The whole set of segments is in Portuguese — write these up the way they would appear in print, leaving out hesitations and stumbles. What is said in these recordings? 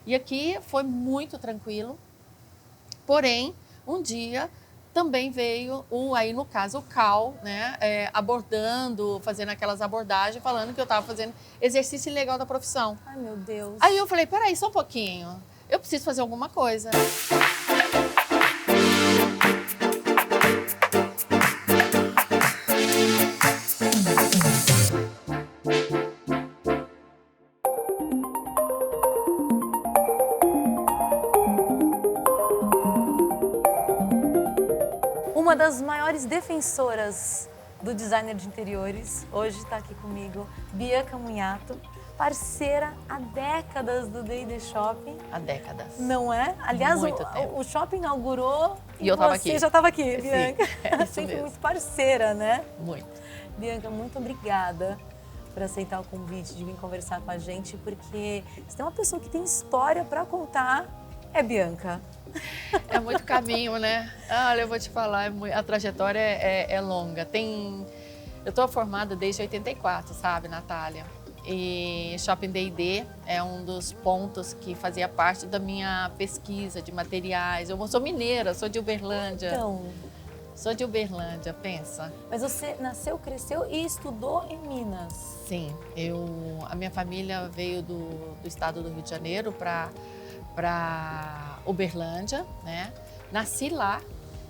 E aqui foi muito tranquilo, porém, um dia também veio, aí no caso, o Cal, né, abordando, fazendo aquelas abordagens, falando que eu estava fazendo exercício ilegal da profissão. Ai, meu Deus. Aí eu falei, peraí, só um pouquinho, eu preciso fazer alguma coisa. Uma das maiores defensoras do designer de interiores, hoje está aqui comigo, Bianca Munhato, parceira há décadas do D&D Shopping. Há décadas. Não é? Aliás, Muito tempo. o shopping inaugurou e eu estava aqui. Você já estava aqui, Sim, Bianca. é isso Sempre mesmo. muito parceira, né? Muito. Bianca, muito obrigada por aceitar o convite de vir conversar com a gente, porque se tem uma pessoa que tem história para contar, é Bianca. É muito caminho, né? Olha, eu vou te falar, a trajetória é longa. Eu estou formada desde 84, sabe, Natália? E Shopping D&D é um dos pontos que fazia parte da minha pesquisa de materiais. Eu sou mineira, sou de Uberlândia. Então, Sou de Uberlândia, pensa. mas você nasceu, cresceu e estudou em Minas. Sim, a minha família veio do estado do Rio de Janeiro para Uberlândia, né? Nasci lá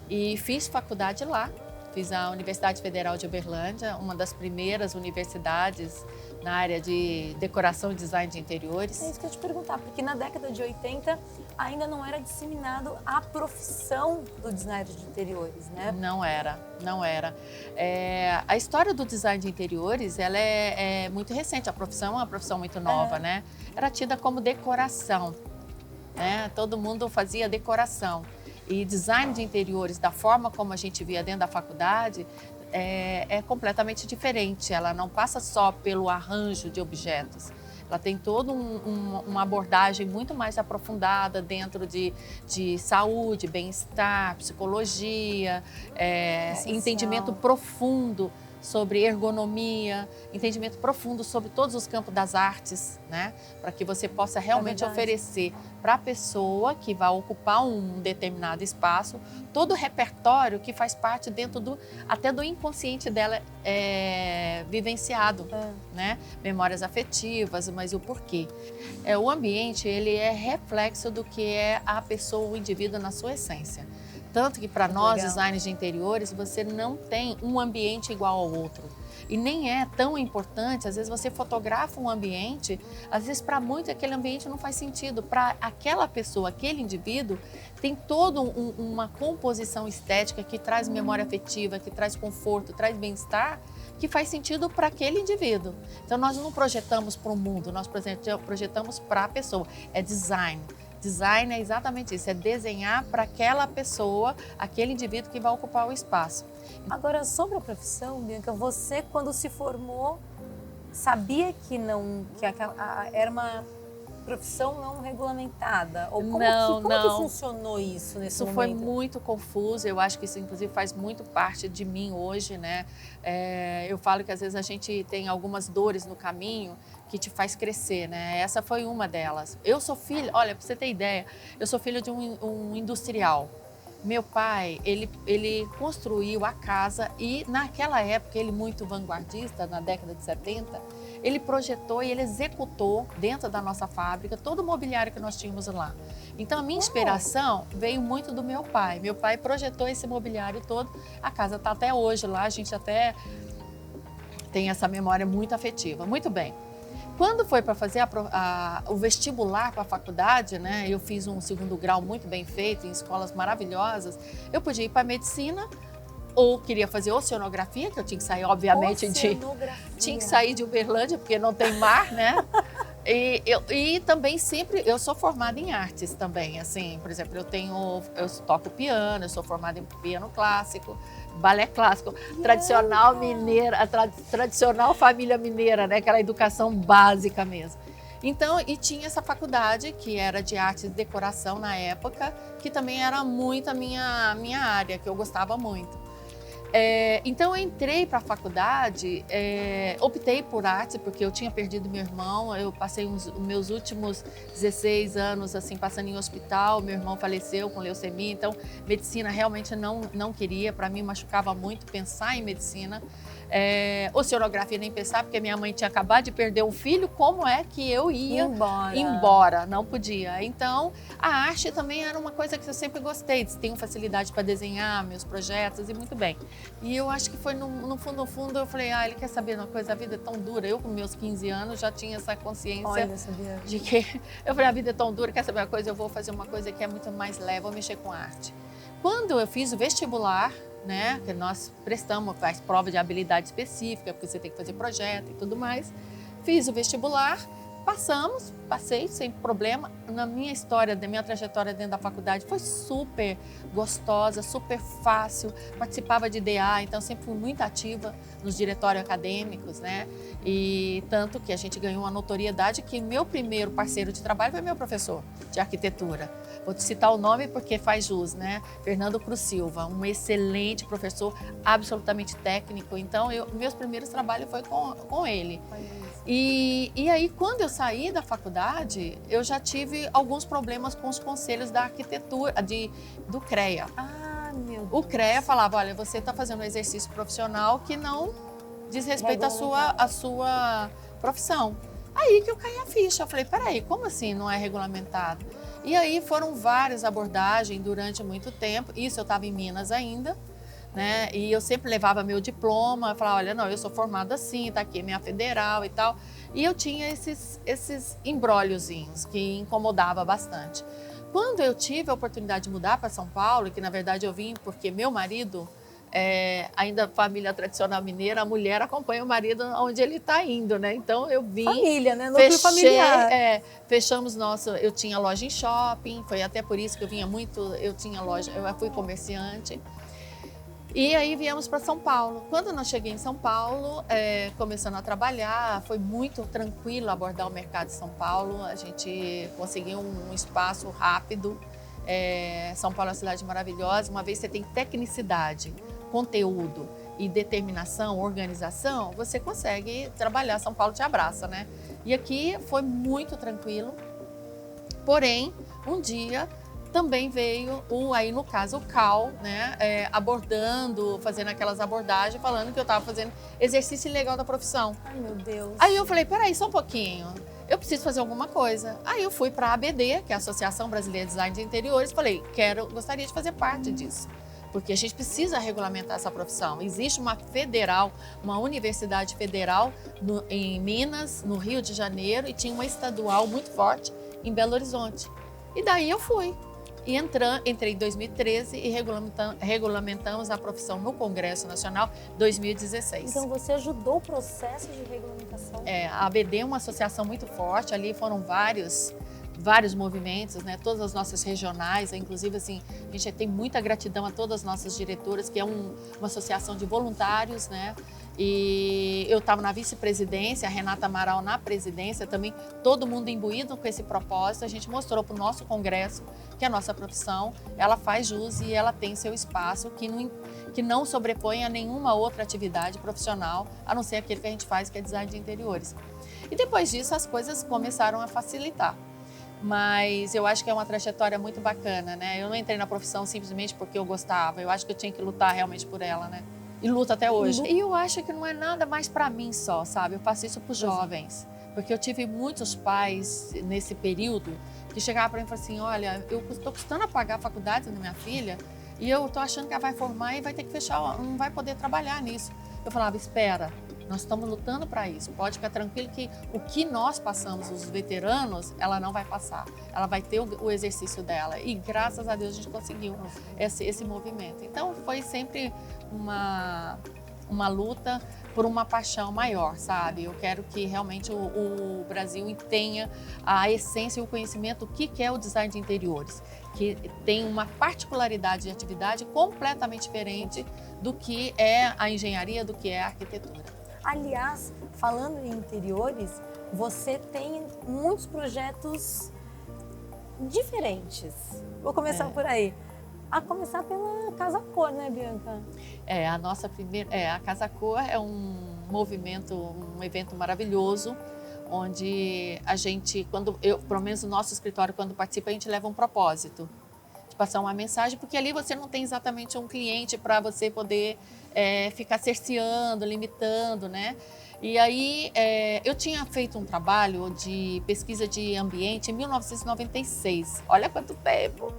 e fiz faculdade lá. Fiz a Universidade Federal de Uberlândia, uma das primeiras universidades na área de decoração e design de interiores. É isso que eu ia te perguntar, porque na década de 80 ainda não era disseminado a profissão do designer de interiores, né? Não era. A história do design de interiores, ela é muito recente. A profissão é uma profissão muito nova, né? Era tida como decoração, né? Todo mundo fazia decoração. E design de interiores, da forma como a gente via dentro da faculdade, é completamente diferente. Ela não passa só pelo arranjo de objetos. Ela tem toda uma abordagem muito mais aprofundada dentro de saúde, bem-estar, psicologia, entendimento profundo sobre ergonomia, entendimento profundo sobre todos os campos das artes, né? Para que você possa realmente oferecer para a pessoa que vai ocupar um determinado espaço todo o repertório que faz parte dentro até do inconsciente dela vivenciado, né? Memórias afetivas, mas o porquê. O ambiente, ele é reflexo do que é a pessoa, o indivíduo na sua essência. Tanto que para nós, designers de interiores, você não tem um ambiente igual ao outro. E nem é tão importante, às vezes você fotografa um ambiente, às vezes para muito aquele ambiente não faz sentido. Para aquela pessoa, aquele indivíduo, tem toda uma composição estética que traz memória afetiva, que traz conforto, traz bem-estar, que faz sentido para aquele indivíduo. Então nós não projetamos para o mundo, nós projetamos para a pessoa. É design. Design é exatamente isso, é desenhar para aquela pessoa, aquele indivíduo que vai ocupar o espaço. Agora, sobre a profissão, Bianca, você quando se formou, sabia que era uma profissão não regulamentada? Ou como que funcionou isso nesse momento? Foi muito confuso, eu acho que isso inclusive faz muito parte de mim hoje, né? Eu falo que às vezes a gente tem algumas dores no caminho que te faz crescer, né? Essa foi uma delas. Eu sou filha, olha, para você ter ideia, eu sou filha de um industrial. Meu pai, ele construiu a casa e naquela época, ele muito vanguardista, na década de 70, ele projetou e ele executou dentro da nossa fábrica todo o mobiliário que nós tínhamos lá. Então a minha inspiração veio muito do meu pai. Meu pai projetou esse mobiliário todo, a casa está até hoje lá, a gente até tem essa memória muito afetiva. Muito bem. Quando foi para fazer o vestibular para a faculdade, né, eu fiz um segundo grau muito bem feito, em escolas maravilhosas, eu podia ir para medicina ou queria fazer oceanografia, que eu tinha que sair, obviamente, tinha que sair de Uberlândia, porque não tem mar, né? E também sempre, eu sou formada em artes também, assim, por exemplo, eu toco piano, eu sou formada em piano clássico, balé clássico, tradicional mineira, tradicional família mineira, né? Aquela educação básica mesmo. Então, e tinha essa faculdade que era de arte e decoração na época, que também era muito a minha área, que eu gostava muito. Então eu entrei para a faculdade, optei por artes, porque eu tinha perdido meu irmão, eu passei os meus últimos 16 anos assim, passando em hospital, meu irmão faleceu com leucemia, então medicina realmente não queria, para mim machucava muito pensar em medicina. Oceanografia nem pensar, porque minha mãe tinha acabado de perder um filho, como é que eu ia embora? Não podia. Então, a arte também era uma coisa que eu sempre gostei, tenho facilidade para desenhar meus projetos e muito bem. E eu acho que foi no fundo, eu falei, ele quer saber uma coisa, a vida é tão dura. Eu com meus 15 anos já tinha essa consciência de que, eu falei, a vida é tão dura, quer saber uma coisa, eu vou fazer uma coisa que é muito mais leve, vou mexer com arte. Quando eu fiz o vestibular, né, que nós faz prova de habilidade específica, porque você tem que fazer projeto e tudo mais. Fiz o vestibular, passei sem problema. Na minha história, da minha trajetória dentro da faculdade, foi super gostosa, super fácil. Participava de DA, então sempre fui muito ativa nos diretórios acadêmicos, né? E tanto que a gente ganhou uma notoriedade que meu primeiro parceiro de trabalho foi meu professor de arquitetura. Vou te citar o nome porque faz jus, né? Fernando Cruz Silva, um excelente professor, absolutamente técnico. Então, meus primeiros trabalhos foi com ele. E aí, quando eu saí da faculdade, eu já tive alguns problemas com os conselhos da arquitetura, do CREA. Meu Deus. O CREA falava, olha, você está fazendo um exercício profissional que não diz respeito à sua profissão. Aí que eu caí a ficha, eu falei, peraí, como assim não é regulamentado? E aí foram várias abordagens durante muito tempo, isso eu estava em Minas ainda, né? E eu sempre levava meu diploma, falava, olha, não, eu sou formada assim, tá aqui minha federal e tal. E eu tinha esses embróliozinhos que incomodava bastante. Quando eu tive a oportunidade de mudar para São Paulo, que na verdade eu vim porque meu marido, ainda família tradicional mineira, a mulher acompanha o marido onde ele está indo, né? Então eu vim. Família, né? Núcleo familiar. Fechamos eu tinha loja em shopping, foi até por isso que eu vinha muito, eu tinha loja, eu fui comerciante. E aí viemos para São Paulo. Quando eu cheguei em São Paulo, começando a trabalhar, foi muito tranquilo abordar o mercado de São Paulo. A gente conseguiu um espaço rápido. São Paulo é uma cidade maravilhosa. Uma vez você tem tecnicidade, conteúdo e determinação, organização, você consegue trabalhar. São Paulo te abraça, né? E aqui foi muito tranquilo. Porém, um dia também veio aí no caso o CAL, né, fazendo aquelas abordagens, falando que eu estava fazendo exercício ilegal da profissão. Ai, meu Deus. Aí eu falei, peraí, só um pouquinho, eu preciso fazer alguma coisa. Aí eu fui para a ABD, que é a Associação Brasileira de Design de Interiores, falei, gostaria de fazer parte disso, porque a gente precisa regulamentar essa profissão. Existe uma universidade federal em Minas, no Rio de Janeiro, e tinha uma estadual muito forte em Belo Horizonte. E daí eu fui. E entrei em 2013 e regulamentamos a profissão no Congresso Nacional em 2016. Então você ajudou o processo de regulamentação? A ABD é uma associação muito forte, ali foram vários movimentos, né? Todas as nossas regionais, inclusive assim, a gente tem muita gratidão a todas as nossas diretoras, que é uma associação de voluntários, né? E eu estava na vice-presidência, a Renata Amaral na presidência, também todo mundo imbuído com esse propósito. A gente mostrou para o nosso congresso que a nossa profissão, ela faz jus e ela tem seu espaço que não sobrepõe a nenhuma outra atividade profissional, a não ser aquele que a gente faz, que é design de interiores. E depois disso as coisas começaram a facilitar. Mas eu acho que é uma trajetória muito bacana, né? Eu não entrei na profissão simplesmente porque eu gostava, eu acho que eu tinha que lutar realmente por ela, né? E luto até hoje. E eu acho que não é nada mais para mim só, sabe? Eu faço isso para os jovens. Porque eu tive muitos pais nesse período que chegavam para mim e falavam assim, olha, eu estou custando a pagar a faculdade da minha filha e eu estou achando que ela vai formar e vai ter que fechar, não vai poder trabalhar nisso. Eu falava, espera, nós estamos lutando para isso. Pode ficar tranquilo que o que nós passamos, os veteranos, ela não vai passar. Ela vai ter o exercício dela. E graças a Deus a gente conseguiu esse movimento. Então foi sempre uma luta por uma paixão maior, sabe? Eu quero que realmente o Brasil tenha a essência e o conhecimento do que é o design de interiores, que tem uma particularidade de atividade completamente diferente do que é a engenharia, do que é a arquitetura. Aliás, falando em interiores, você tem muitos projetos diferentes. Vou começar por aí. A começar pela Casa Cor, né, Bianca? A nossa primeira, a Casa Cor é um movimento, um evento maravilhoso, onde a gente, pelo menos o nosso escritório, quando participa, a gente leva um propósito de passar uma mensagem, porque ali você não tem exatamente um cliente para você poder ficar cerceando, limitando, né? E aí, eu tinha feito um trabalho de pesquisa de ambiente em 1996. Olha quanto tempo!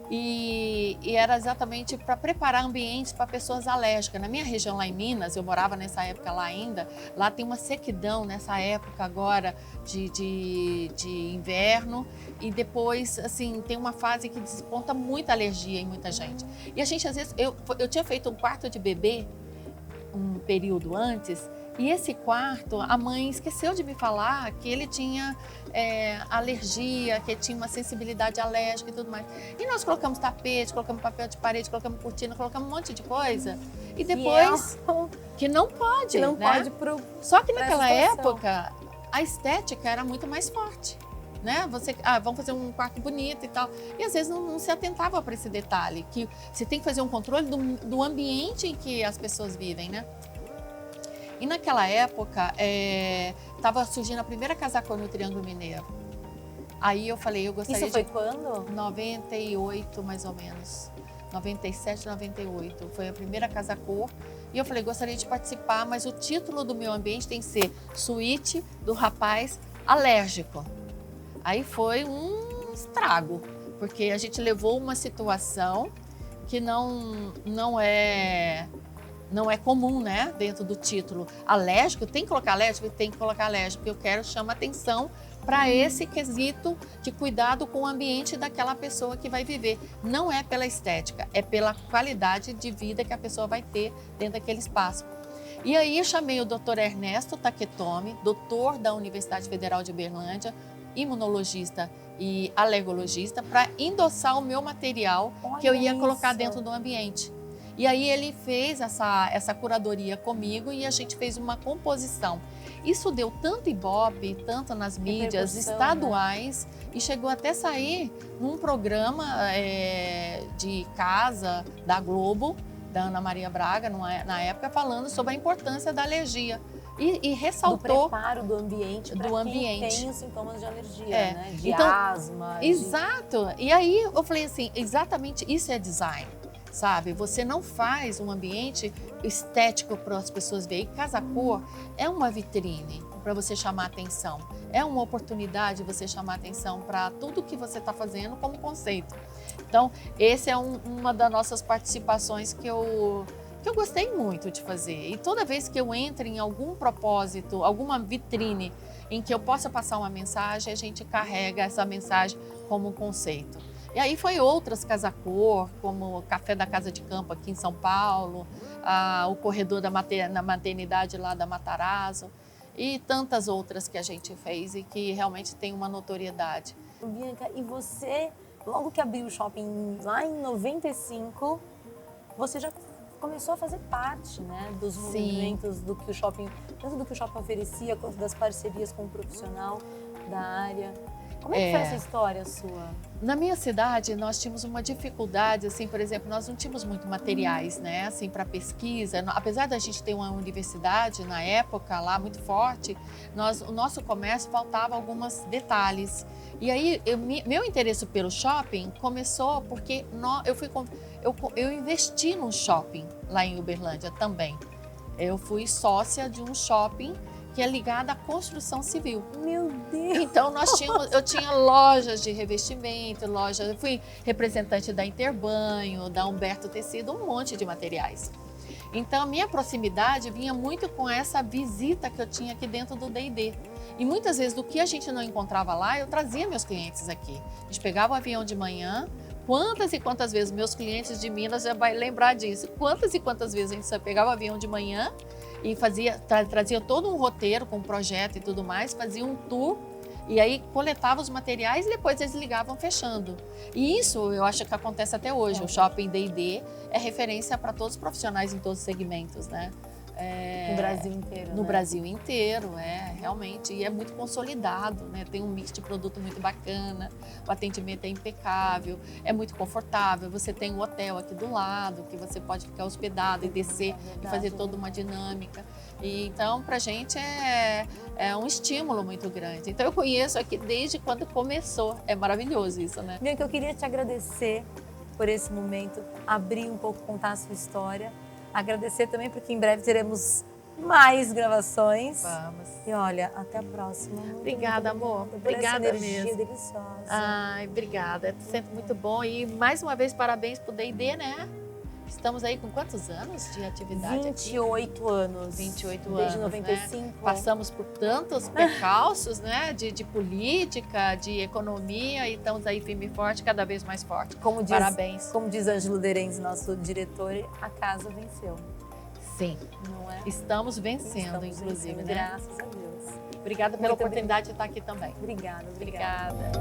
E era exatamente para preparar ambientes para pessoas alérgicas. Na minha região lá em Minas, eu morava nessa época lá ainda, lá tem uma sequidão nessa época agora de inverno e depois, assim, tem uma fase que desponta muita alergia em muita gente. E a gente, às vezes, eu tinha feito um quarto de bebê um período antes. E esse quarto, a mãe esqueceu de me falar que ele tinha alergia, que tinha uma sensibilidade alérgica e tudo mais. E nós colocamos tapete, colocamos papel de parede, colocamos cortina, colocamos um monte de coisa. E depois, que não pode, que não né? pode Só que naquela época, a estética era muito mais forte. Né? Vamos fazer um quarto bonito e tal. E às vezes não se atentava para esse detalhe, que você tem que fazer um controle do ambiente em que as pessoas vivem, né? E naquela época, estava surgindo a primeira Casa Cor no Triângulo Mineiro. Aí eu falei, eu gostaria Isso foi quando? 98, mais ou menos. 97, 98. Foi a primeira Casa Cor. E eu falei, gostaria de participar, mas o título do meu ambiente tem que ser Suíte do Rapaz Alérgico. Aí foi um estrago, porque a gente levou uma situação que não é comum, né? Dentro do título. Alérgico, tem que colocar alérgico? Tem que colocar alérgico, porque eu quero chamar atenção para esse quesito de cuidado com o ambiente daquela pessoa que vai viver. Não é pela estética, é pela qualidade de vida que a pessoa vai ter dentro daquele espaço. E aí eu chamei o Dr. Ernesto Taketomi, doutor da Universidade Federal de Uberlândia, imunologista e alergologista, para endossar o meu material que eu ia colocar dentro do ambiente. E aí ele fez essa curadoria comigo e a gente fez uma composição. Isso deu tanto ibope, tanto nas mídias estaduais, né? E chegou até sair num programa de casa da Globo, da Ana Maria Braga, na época, falando sobre a importância da alergia. E ressaltou... Do preparo do ambiente para quem tem os sintomas de alergia, né? De asma. Exato. E aí eu falei assim, exatamente isso é design. Sabe? Você não faz um ambiente estético para as pessoas verem. Casa Cor é uma vitrine para você chamar atenção. É uma oportunidade de você chamar atenção para tudo que você está fazendo como conceito. Então, esse é uma das nossas participações que eu gostei muito de fazer. E toda vez que eu entro em algum propósito, alguma vitrine em que eu possa passar uma mensagem, a gente carrega essa mensagem como um conceito. E aí foi outras Casa Cor, como o Café da Casa de Campo aqui em São Paulo, o corredor da maternidade lá da Matarazzo e tantas outras que a gente fez e que realmente tem uma notoriedade. Bianca, e você, logo que abriu o shopping lá em 95, você já começou a fazer parte, né, dos movimentos do que o shopping, tanto do que o shopping oferecia, quanto das parcerias com o profissional da área. Como é que foi essa história sua? Na minha cidade, nós tínhamos uma dificuldade, assim, por exemplo, nós não tínhamos muito materiais, né, assim, para pesquisa. Apesar da gente ter uma universidade na época lá muito forte, o nosso comércio faltava alguns detalhes. E aí, meu interesse pelo shopping começou porque eu investi num shopping lá em Uberlândia também. Eu fui sócia de um shopping que é ligada à construção civil. Meu Deus! Então, eu tinha lojas de revestimento, eu fui representante da Interbanho, da Humberto Tecido, um monte de materiais. Então, a minha proximidade vinha muito com essa visita que eu tinha aqui dentro do D&D. E muitas vezes, do que a gente não encontrava lá, eu trazia meus clientes aqui. A gente pegava o avião de manhã. Quantas e quantas vezes meus clientes de Minas já vai lembrar disso? Quantas e quantas vezes a gente pegava o avião de manhã e trazia todo um roteiro com um projeto e tudo mais, fazia um tour e aí coletava os materiais e depois eles ligavam fechando. E isso eu acho que acontece até hoje. O Shopping D&D é referência para todos os profissionais em todos os segmentos, né? No Brasil inteiro, No né? Brasil inteiro, realmente. E é muito consolidado, né? Tem um mix de produto muito bacana, o atendimento é impecável, é muito confortável. Você tem um hotel aqui do lado, que você pode ficar hospedado e descer e fazer toda uma dinâmica. E, então, pra gente é um estímulo muito grande. Então, eu conheço aqui desde quando começou. É maravilhoso isso, né? Bianca, eu queria te agradecer por esse momento, abrir um pouco, contar a sua história. Agradecer também porque em breve teremos mais gravações. Vamos. E olha, até a próxima. Obrigada, amor. Obrigada Obrigada por essa energia mesmo. deliciosa. Ai, obrigada. É sempre muito bom. E mais uma vez, parabéns pro D&D, né? Estamos aí com quantos anos de atividade 28 aqui? anos. 28 Desde anos, 95. né? Passamos por tantos percalços, né? De política, de economia, e estamos aí firme e forte, cada vez mais forte. Parabéns. Como diz Ângelo Derenz, nosso diretor, a casa venceu. Sim. Não é? Estamos vencendo, inclusive, vencendo, né? Graças a Deus. Obrigada pela oportunidade de estar aqui também. Obrigada. Obrigada.